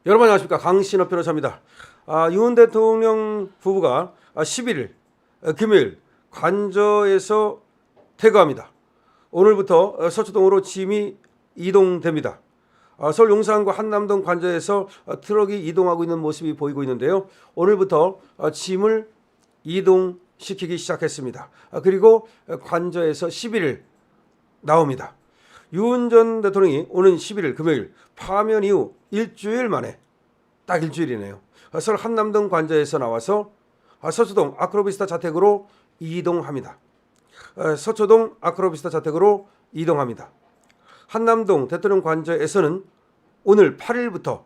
여러분 안녕하십니까, 강신업 변호사입니다. 윤 대통령 부부가 11일 금요일 관저에서 퇴거합니다. 오늘부터 서초동으로 짐이 이동됩니다. 서울 용산과 한남동 관저에서 트럭이 이동하고 있는 모습이 보이고 있는데요. 오늘부터 짐을 이동시키기 시작했습니다. 그리고 관저에서 11일 나옵니다. 윤 전 대통령이 오는 11일 금요일 파면 이후 일주일 만에, 딱 일주일이네요, 서울 한남동 관저에서 나와서 서초동 아크로비스타 자택으로 이동합니다. 서초동 아크로비스타 자택으로 이동합니다. 한남동 대통령 관저에서는 오늘 8일부터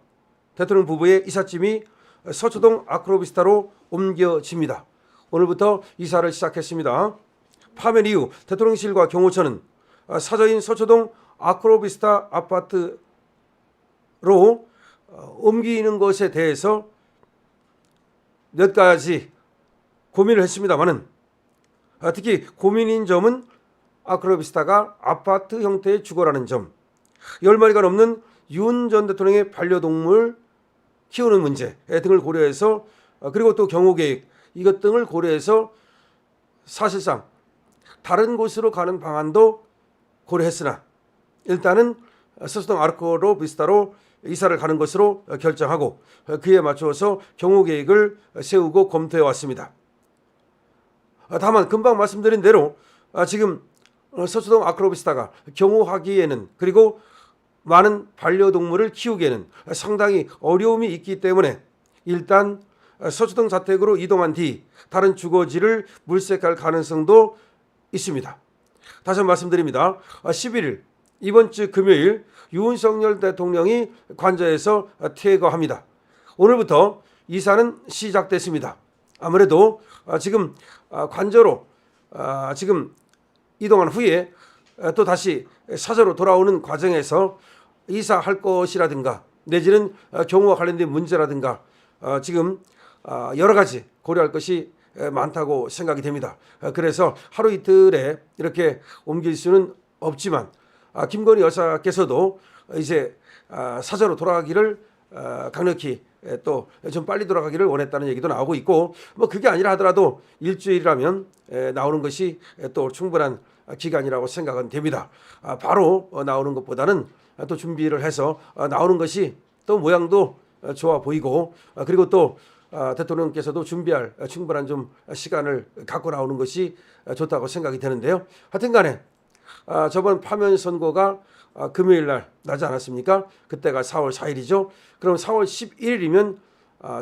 대통령 부부의 이삿짐이 서초동 아크로비스타로 옮겨집니다. 오늘부터 이사를 시작했습니다. 파면 이후 대통령실과 경호처는 사저인 서초동 아크로비스타 아파트로 옮기는 것에 대해서 몇 가지 고민을 했습니다만은, 특히 고민인 점은 아크로비스타가 아파트 형태의 주거라는 점, 10마리가 넘는 윤 전 대통령의 반려동물 키우는 문제 등을 고려해서, 그리고 또 경호계획 이것 등을 고려해서 사실상 다른 곳으로 가는 방안도 고려했으나 일단은 서초동 아크로비스타로 이사를 가는 것으로 결정하고 그에 맞추어서 경호계획을 세우고 검토해 왔습니다. 다만 금방 말씀드린 대로 지금 서초동 아크로비스타가 경호하기에는, 그리고 많은 반려동물을 키우기에는 상당히 어려움이 있기 때문에 일단 서초동 자택으로 이동한 뒤 다른 주거지를 물색할 가능성도 있습니다. 다시 한번 말씀드립니다. 11일 이번 주 금요일 윤석열 대통령이 관저에서 퇴거합니다. 오늘부터 이사는 시작됐습니다. 아무래도 지금 관저로 지금 이동한 후에 또 다시 사저로 돌아오는 과정에서 이사할 것이라든가 내지는 경호와 관련된 문제라든가 지금 여러 가지 고려할 것이 많다고 생각이 됩니다. 그래서 하루 이틀에 이렇게 옮길 수는 없지만 김건희 여사께서도 이제 사저로 돌아가기를 강력히 또 좀 빨리 돌아가기를 원했다는 얘기도 나오고 있고, 뭐 그게 아니라 하더라도 일주일이라면 나오는 것이 또 충분한 기간이라고 생각은 됩니다. 바로 나오는 것보다는 또 준비를 해서 나오는 것이 또 모양도 좋아 보이고, 그리고 또 대통령께서도 준비할 충분한 좀 시간을 갖고 나오는 것이 좋다고 생각이 되는데요. 하여튼 간에 저번 파면 선고가 금요일 날 나지 않았습니까? 그때가 4월 4일이죠. 그럼 4월 11일이면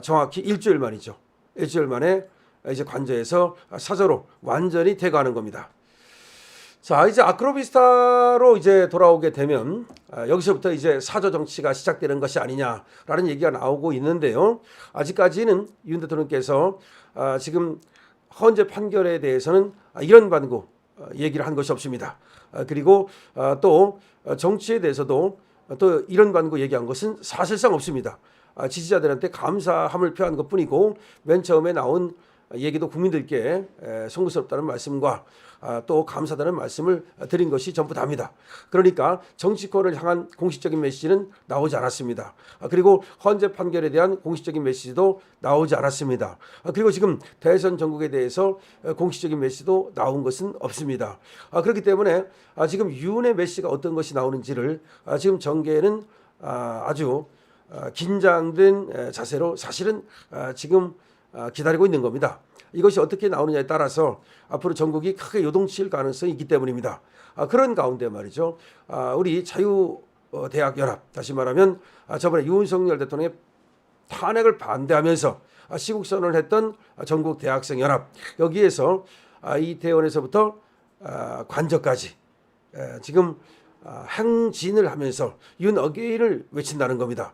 정확히 일주일 만이죠. 일주일 만에 이제 관저에서 사저로 완전히 퇴거하는 겁니다. 자, 이제 아크로비스타로 이제 돌아오게 되면 여기서부터 이제 사저 정치가 시작되는 것이 아니냐라는 얘기가 나오고 있는데요. 아직까지는 윤 대통령께서 지금 헌재 판결에 대해서는 이런 반구 얘기를 한 것이 없습니다. 그리고 또 정치에 대해서도 또 이런 반구 얘기한 것은 사실상 없습니다. 지지자들한테 감사함을 표한 것뿐이고, 맨 처음에 나온 얘기도 국민들께 송구스럽다는 말씀과 또 감사하다는 말씀을 드린 것이 전부 다입니다. 그러니까 정치권을 향한 공식적인 메시지는 나오지 않았습니다. 그리고 헌재 판결에 대한 공식적인 메시지도 나오지 않았습니다. 그리고 지금 대선 전국에 대해서 공식적인 메시지도 나온 것은 없습니다. 그렇기 때문에 지금 윤의 메시지가 어떤 것이 나오는지를 지금 정계는 아주 긴장된 자세로 사실은 지금 기다리고 있는 겁니다. 이것이 어떻게 나오느냐에 따라서 앞으로 전국이 크게 요동칠 가능성이 있기 때문입니다. 그런 가운데 말이죠, 우리 자유대학연합, 다시 말하면 저번에 윤석열 대통령의 탄핵을 반대하면서 시국선언을 했던 전국대학생연합, 여기에서 이태원에서부터 관저까지 지금 행진을 하면서 윤 어게인을 외친다는 겁니다.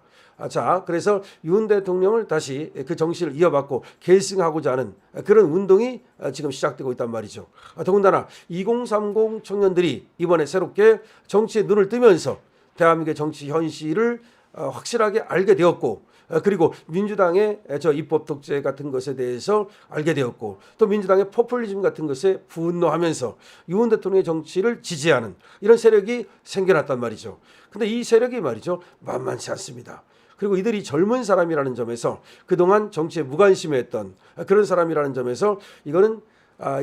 자, 그래서 윤 대통령을 다시 그 정신을 이어받고 계승하고자 하는 그런 운동이 지금 시작되고 있단 말이죠. 더군다나 2030 청년들이 이번에 새롭게 정치에 눈을 뜨면서 대한민국의 정치 현실을 확실하게 알게 되었고, 그리고 민주당의 저 입법 독재 같은 것에 대해서 알게 되었고, 또 민주당의 포퓰리즘 같은 것에 분노하면서 윤 대통령의 정치를 지지하는 이런 세력이 생겨났단 말이죠. 근데 이 세력이 말이죠, 만만치 않습니다. 그리고 이들이 젊은 사람이라는 점에서 그동안 정치에 무관심했던 그런 사람이라는 점에서 이거는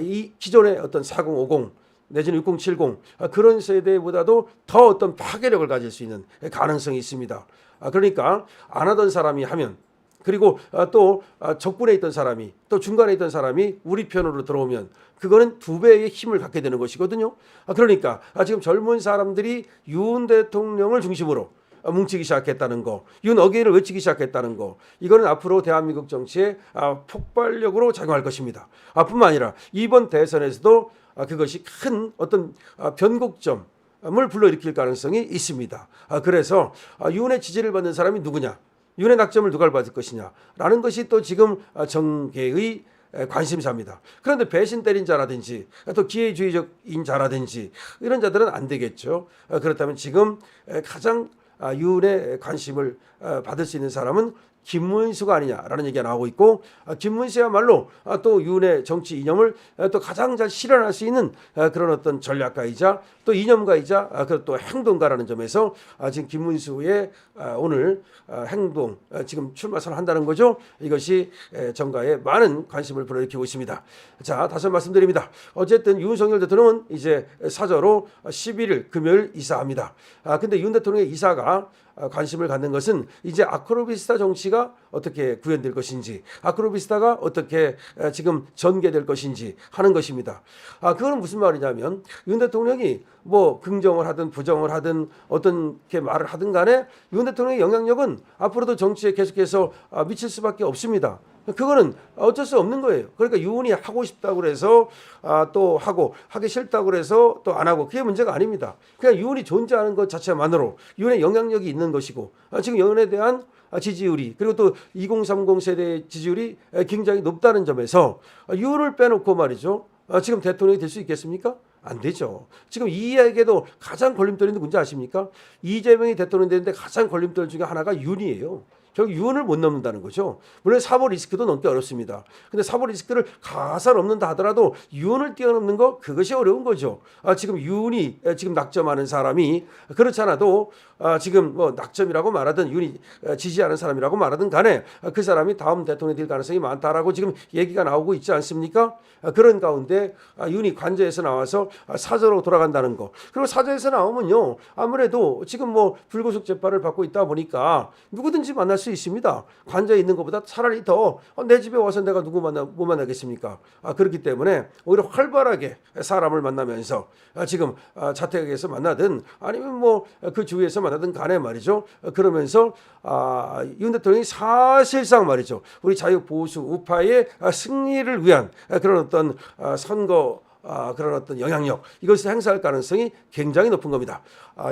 이 기존의 어떤 4050 내지는 6070 그런 세대보다도 더 어떤 파괴력을 가질 수 있는 가능성이 있습니다. 그러니까 안 하던 사람이 하면, 그리고 또 적군에 있던 사람이, 또 중간에 있던 사람이 우리 편으로 들어오면 그거는 두 배의 힘을 갖게 되는 것이거든요. 그러니까 지금 젊은 사람들이 윤 대통령을 중심으로 뭉치기 시작했다는 거, 윤 어게인을 외치기 시작했다는 거, 이거는 앞으로 대한민국 정치에 폭발력으로 작용할 것입니다. 뿐만 아니라 이번 대선에서도 그것이 큰 어떤 변곡점을 불러일으킬 가능성이 있습니다. 그래서 윤의 지지를 받는 사람이 누구냐, 윤의 낙점을 누가 받을 것이냐라는 것이 또 지금 정계의 관심사입니다. 그런데 배신 때린 자라든지 또 기회주의적인 자라든지 이런 자들은 안 되겠죠. 그렇다면 지금 가장 윤의 관심을 받을 수 있는 사람은 김문수가 아니냐라는 얘기가 나오고 있고, 김문수야말로 또 윤의 정치 이념을 또 가장 잘 실현할 수 있는 그런 어떤 전략가이자 또 이념가이자 그리고 또 행동가라는 점에서 지금 김문수의 오늘 행동, 지금 출마 선언한다는 거죠. 이것이 정가에 많은 관심을 불러일으키고 있습니다. 자, 다시 말씀드립니다. 어쨌든 윤석열 대통령은 이제 사저로 11일 금요일 이사합니다. 근데 윤 대통령의 이사가 관심을 갖는 것은 이제 아크로비스타 정치가 어떻게 구현될 것인지, 아크로비스타가 어떻게 지금 전개될 것인지 하는 것입니다. 그거는 무슨 말이냐면 윤 대통령이 뭐 긍정을 하든 부정을 하든 어떤 게 말을 하든 간에 윤 대통령의 영향력은 앞으로도 정치에 계속해서 미칠 수밖에 없습니다. 그거는 어쩔 수 없는 거예요. 그러니까 윤이 하고 싶다고 그래서 또 하고, 하기 싫다고 그래서 또 안 하고, 그게 문제가 아닙니다. 그냥 윤이 존재하는 것 자체만으로 윤의 영향력이 있는 것이고, 지금 윤에 대한 지지율이, 그리고 또 2030 세대의 지지율이 굉장히 높다는 점에서 윤을 빼놓고 말이죠, 지금 대통령이 될 수 있겠습니까? 안 되죠. 지금 이에게도 가장 걸림돌이 있는 문제 아십니까? 이재명이 대통령 되는데 가장 걸림돌 중에 하나가 윤이에요. 결국 윤을 못 넘는다는 거죠. 물론 사보 리스크도 넘기 어렵습니다. 근데 사보 리스크를 가사 넘는다 하더라도 윤을 뛰어넘는 거, 그것이 어려운 거죠. 지금 윤이 지금 낙점하는 사람이 그렇지 않아도 지금 뭐 낙점이라고 말하든 윤이 지지하는 사람이라고 말하든 간에 그 사람이 다음 대통령이 될 가능성이 많다라고 지금 얘기가 나오고 있지 않습니까? 그런 가운데 윤이 관저에서 나와서 사저로 돌아간다는 거, 그리고 사저에서 나오면요 아무래도 지금 뭐 불구속 재판을 받고 있다 보니까 누구든지 만날 수 있습니다. 관저에 있는 것보다 차라리 더 내 집에 와서 내가 누구 못 만나겠습니까? 그렇기 때문에 오히려 활발하게 사람을 만나면서 지금 자택에서 만나든 아니면 뭐 그 주위에서 만나든 간에 말이죠. 그러면서 윤 대통령이 사실상 말이죠, 우리 자유보수 우파의 승리를 위한 그런 어떤 선거 그런 어떤 영향력, 이것을 행사할 가능성이 굉장히 높은 겁니다.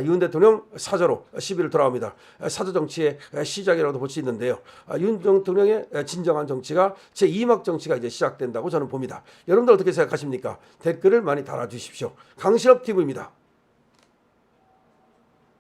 윤 대통령 사저로 11일 돌아옵니다. 사저 정치의 시작이라고도 볼 수 있는데요. 윤 대통령의 진정한 정치가 제2막 정치가 이제 시작된다고 저는 봅니다. 여러분들 어떻게 생각하십니까? 댓글을 많이 달아주십시오. 강신업 TV입니다.